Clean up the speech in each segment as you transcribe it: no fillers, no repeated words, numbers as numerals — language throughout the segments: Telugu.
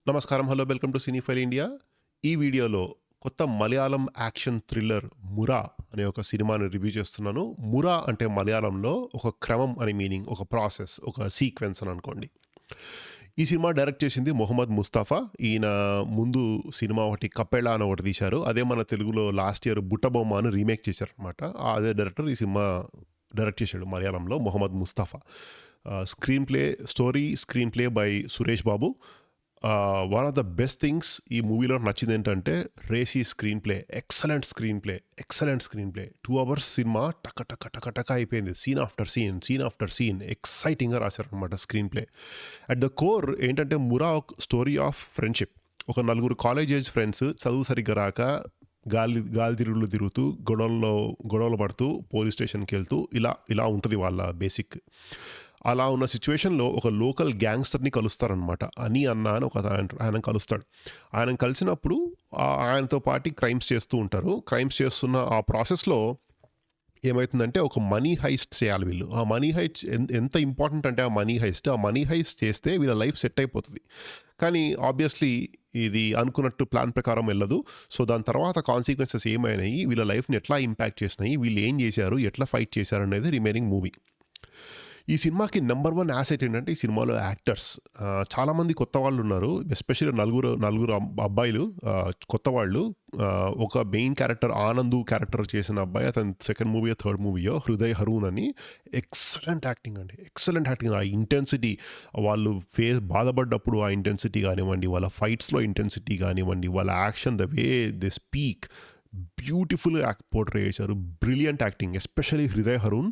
నమస్కారం. Hello, welcome to cinephile India. ఈ వీడియోలో కొత్త మలయాళం యాక్షన్ థ్రిల్లర్ 'మురా' అనే ఒక సినిమాని రివ్యూ చేస్తున్నాను. 'మురా' అంటే మలయాళంలో ఒక క్రమం అని మీనింగ్, ఒక ప్రాసెస్, ఒక సీక్వెన్స్ అని అనుకోండి. ఈ సినిమా డైరెక్ట్ చేసింది మొహమ్మద్ ముస్తఫా. ఈయన ముందు సినిమా ఒకటి 'కప్పెళ' అని ఒకటి తీశారు. అదే మన తెలుగులో లాస్ట్ ఇయర్ 'బుట్టబొమ్మ' అని రీమేక్ చేశారనమాట. అదే డైరెక్టర్ ఈ సినిమా డైరెక్ట్ చేశాడు మలయాళంలో, Mohammed Mustafa. Screen play by Suresh Babu. One of the best things ఈ మూవీలో నచ్చింది ఏంటంటే racy screen play, excellent screen play. 2 hours cinema టక టక టక టక అయిపోయింది. సీన్ ఆఫ్టర్ సీన్ ఎక్సైటింగ్గా రాశారనమాట screen play. At the core ఏంటంటే మురా స్టోరీ ఆఫ్ ఫ్రెండ్షిప్. ఒక నలుగురు కాలేజ్ ఏజ్ ఫ్రెండ్స్ చదువు సరిగ్గా రాక గాలి తిరుగుతూ గొడవలు పడుతూ పోలీస్ స్టేషన్కి వెళ్తూ ఇలా ఉంటుంది వాళ్ళ బేసిక్. అలా ఉన్న సిచ్యువేషన్లో ఒక లోకల్ గ్యాంగ్స్టర్ని కలుస్తారనమాట. అని ఒక ఆయన కలుస్తాడు. ఆయన కలిసినప్పుడు ఆయనతో పాటు క్రైమ్స్ చేస్తూ ఉంటారు. క్రైమ్స్ చేస్తున్న ఆ ప్రాసెస్లో ఏమవుతుందంటే ఒక మనీ హైస్ట్ చేయాలి వీళ్ళు. ఆ మనీ హైస్ట్ ఎంత ఇంపార్టెంట్ అంటే ఆ మనీ హైస్ట్ చేస్తే వీళ్ళ లైఫ్ సెట్ అయిపోతుంది. కానీ ఆబ్వియస్లీ ఇది అనుకున్నట్టు ప్లాన్ ప్రకారం వెళ్ళదు. సో దాని తర్వాత కాన్సిక్వెన్సెస్ ఏమైనాయి, వీళ్ళ లైఫ్ని ఎట్లా ఇంపాక్ట్ చేసినాయి, వీళ్ళు ఏం చేశారు, ఎట్లా ఫైట్ చేశారు అనేది రిమైనింగ్ మూవీ. ఈ సినిమాకి నెంబర్ 1 యాసెట్ ఏంటంటే ఈ సినిమాలో యాక్టర్స్. చాలామంది కొత్త వాళ్ళు ఉన్నారు. ఎస్పెషల్లీ నలుగురు అబ్బాయిలు కొత్త వాళ్ళు. ఒక మెయిన్ క్యారెక్టర్ ఆనందు క్యారెక్టర్ చేసిన అబ్బాయి, అతని సెకండ్ మూవీయో థర్డ్ మూవీయో, హృదయ్ హరూన్ అని. Excellent acting. ఆ ఇంటెన్సిటీ, వాళ్ళు బాధపడ్డప్పుడు ఆ ఇంటెన్సిటీ కానివ్వండి, వాళ్ళ ఫైట్స్లో ఇంటెన్సిటీ కానివ్వండి, వాళ్ళ action, the way they speak, బ్యూటిఫుల్గా పోర్ట్రే చేశారు. Brilliant acting. Especially Hriday Haroon,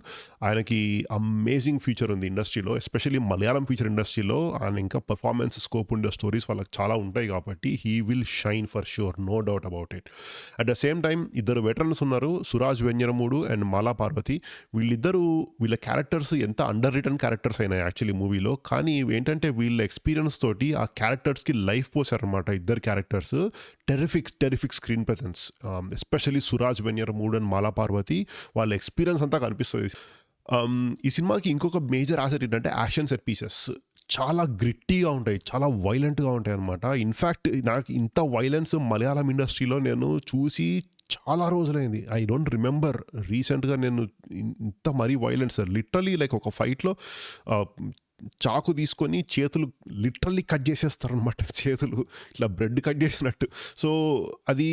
ఆయనకి అమేజింగ్ ఫ్యూచర్ ఉంది ఇండస్ట్రీలో, ఎస్పెషల్లీ మలయాళం ఫ్యూచర్ ఇండస్ట్రీలో. ఆయన ఇంకా పర్ఫార్మెన్స్ స్కోప్ ఉండే స్టోరీస్ వాళ్ళకి చాలా ఉంటాయి కాబట్టి he will shine for sure, no doubt about it. At the same time ఇద్దరు వెటరన్స్ ఉన్నారు, సురాజ్ వెంజరమూడు అండ్ మాలా పార్వతి. వీళ్ళ క్యారెక్టర్స్ ఎంత అండర్ రిటన్ క్యారెక్టర్స్ అయినాయి యాక్చువల్లీ మూవీలో. కానీ ఏంటంటే వీళ్ళ ఎక్స్పీరియన్స్ తోటి ఆ క్యారెక్టర్స్కి లైఫ్ పోసారనమాట ఇద్దరు characters. Terrific screen presence. Especially Suraj Venjaramoodu and Mala Parvati, వాళ్ళ ఎక్స్పీరియన్స్ అంతా కనిపిస్తుంది. ఈ సినిమాకి ఇంకొక మేజర్ ఆసెట్ ఏంటంటే యాక్షన్ సెట్ పీసెస్ చాలా గ్రిట్టీగా ఉంటాయి, చాలా వైలెంట్గా ఉంటాయి అనమాట. ఇన్ఫ్యాక్ట్ నాకు ఇంత వైలెన్స్ మలయాళం ఇండస్ట్రీలో నేను చూసి చాలా రోజులైంది. ఐ డోంట్ రిమెంబర్ రీసెంట్గా నేను ఇంత మరీ వైలెన్స్. లిటరలీ లైక్ ఒక ఫైట్లో చాకు తీసుకొని చేతులు లిటరల్లీ కట్ చేసేస్తారనమాట. చేతులు ఇట్లా బ్రెడ్ కట్ చేసినట్టు. సో అది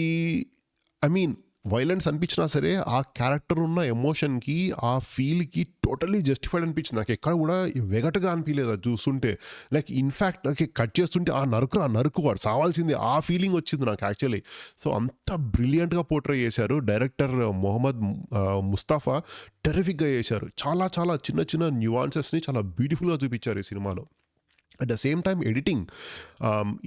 వైలెన్స్ అనిపించినా సరే ఆ క్యారెక్టర్ ఉన్న ఎమోషన్కి, ఆ ఫీల్కి టోటల్లీ జస్టిఫైడ్ అనిపించింది. నాకు ఎక్కడ కూడా వెగటగా అనిపించలేదు అది చూస్తుంటే. లైక్ ఇన్ఫ్యాక్ట్ నాకు కట్ చేస్తుంటే ఆ నరుకు వాడు సావాల్సింది, ఆ ఫీలింగ్ వచ్చింది నాకు యాక్చువల్లీ. సో అంత బ్రిలియంట్గా పోర్ట్రే చేశారు డైరెక్టర్ మొహమ్మద్ ముస్తఫా. టెరిఫిక్గా చేశారు. చాలా చాలా చిన్న న్యూవాన్సెస్ని చాలా బ్యూటిఫుల్గా చూపించారు ఈ సినిమాలో. At the same time editing.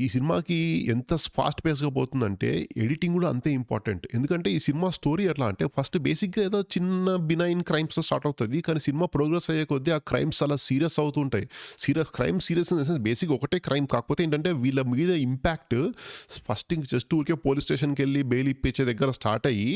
ఈ సినిమాకి ఎంత ఫాస్ట్ పేస్గా పోతుందంటే ఎడిటింగ్ కూడా అంతే ఇంపార్టెంట్. ఎందుకంటే ఈ సినిమా స్టోరీ ఎట్లా అంటే ఫస్ట్ బేసిక్గా ఏదో చిన్న బినైన్ క్రైమ్స్తో స్టార్ట్ అవుతుంది. కానీ సినిమా ప్రోగ్రెస్ అయ్యే కొద్దీ ఆ క్రైమ్స్ చాలా సీరియస్ అవుతుంటాయి. Serious in the sense basic ఒకటే క్రైమ్, కాకపోతే ఏంటంటే వీళ్ళ మీద ఇంపాక్ట్ ఫస్ట్ జస్ట్ ఊరికే పోలీస్ స్టేషన్కి వెళ్ళి బెయిల్ ఇప్పించే దగ్గర స్టార్ట్ అయ్యి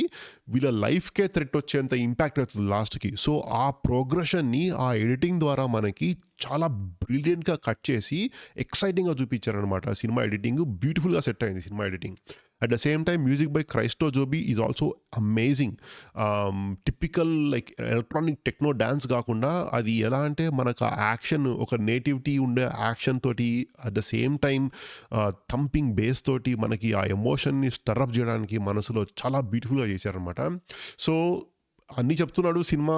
వీళ్ళ లైఫ్కే థ్రెట్ వచ్చేంత ఇంపాక్ట్ అవుతుంది లాస్ట్కి. సో ఆ ప్రోగ్రెషన్ని ఆ ఎడిటింగ్ ద్వారా మనకి చాలా బ్రిలియంట్గా కట్ చేసి ఎక్సైటింగ్గా చూపించారనమాట. సినిమా ఎడిటింగ్ బ్యూటిఫుల్గా సెట్ అయింది cinema editing. At the same time music by Christo Joby is also amazing. Typical like electronic techno dance కాకుండా అది ఎలా అంటే మనకు ఆ యాక్షన్, ఒక నేటివిటీ ఉండే యాక్షన్ తోటి, at the same time thumping base తోటి మనకి ఆ ఎమోషన్ని స్టరప్ చేయడానికి మనసులో చాలా బ్యూటిఫుల్గా చేశారనమాట. సో అన్నీ చెప్తున్నాడు సినిమా,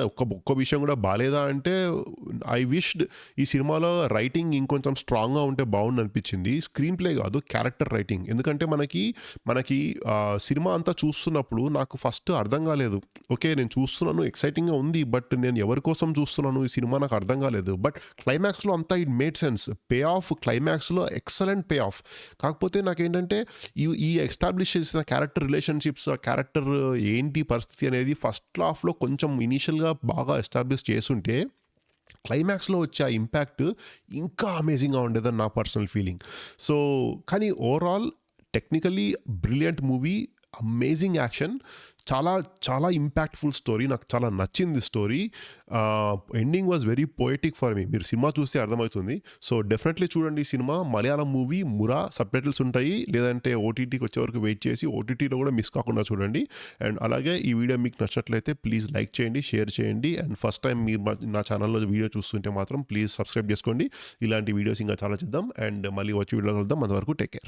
ఒక్క విషయం కూడా బాగాలేదా అంటే ఐ విష్డ్ ఈ సినిమాలో రైటింగ్ ఇంకొంచెం స్ట్రాంగ్గా ఉంటే బాగుండు అనిపించింది. స్క్రీన్ ప్లే కాదు, క్యారెక్టర్ రైటింగ్. ఎందుకంటే మనకి సినిమా అంతా చూస్తున్నప్పుడు నాకు ఫస్ట్ అర్థం కాలేదు. ఓకే నేను చూస్తున్నాను, ఎక్సైటింగ్గా ఉంది, బట్ నేను ఎవరి కోసం చూస్తున్నాను ఈ సినిమా నాకు అర్థం కాలేదు. బట్ క్లైమాక్స్లో అంతా it made sense. Pay of క్లైమాక్స్లో ఎక్సలెంట్ పే ఆఫ్. కాకపోతే నాకేంటంటే ఈ ఎస్టాబ్లిష్ చేసిన క్యారెక్టర్ రిలేషన్షిప్స్, ఆ క్యారెక్టర్ ఏంటి పరిస్థితి అనేది ఫస్ట్ హాఫ్లో కొంచెం ఇనీషియల్గా బాగా ఎస్టాబ్లిష్ చేసుంటే క్లైమాక్స్లో వచ్చే ఆ ఇంపాక్ట్ ఇంకా అమేజింగ్గా ఉండేదని నా పర్సనల్ ఫీలింగ్. సో కానీ overall technically brilliant movie. Amazing action, చాలా చాలా ఇంపాక్ట్ఫుల్ స్టోరీ. నాకు చాలా నచ్చింది story. Ending was very poetic for me. మీరు సినిమా చూస్తే అర్థమవుతుంది. సో డెఫినెట్లీ చూడండి ఈ సినిమా. మలయాళం మూవీ, మురా సబ్‌టైటిల్స్ ఉంటాయి. లేదంటే ఓటీటీకి వచ్చే వరకు వెయిట్ చేసి ఓటీటీలో కూడా మిస్ కాకుండా చూడండి. అండ్ అలాగే ఈ వీడియో మీకు నచ్చినట్లయితే ప్లీజ్ లైక్ చేయండి, షేర్ చేయండి. అండ్ ఫస్ట్ టైం మీరు నా ఛానల్లో వీడియో చూస్తుంటే మాత్రం ప్లీజ్ సబ్స్క్రైబ్ చేసుకోండి. ఇలాంటి వీడియోస్ ఇంకా చాలా చేద్దాం. అండ్ మళ్ళీ వచ్చే వీడియోలో కలుద్దాం. అంతవరకు టేక్ కేర్.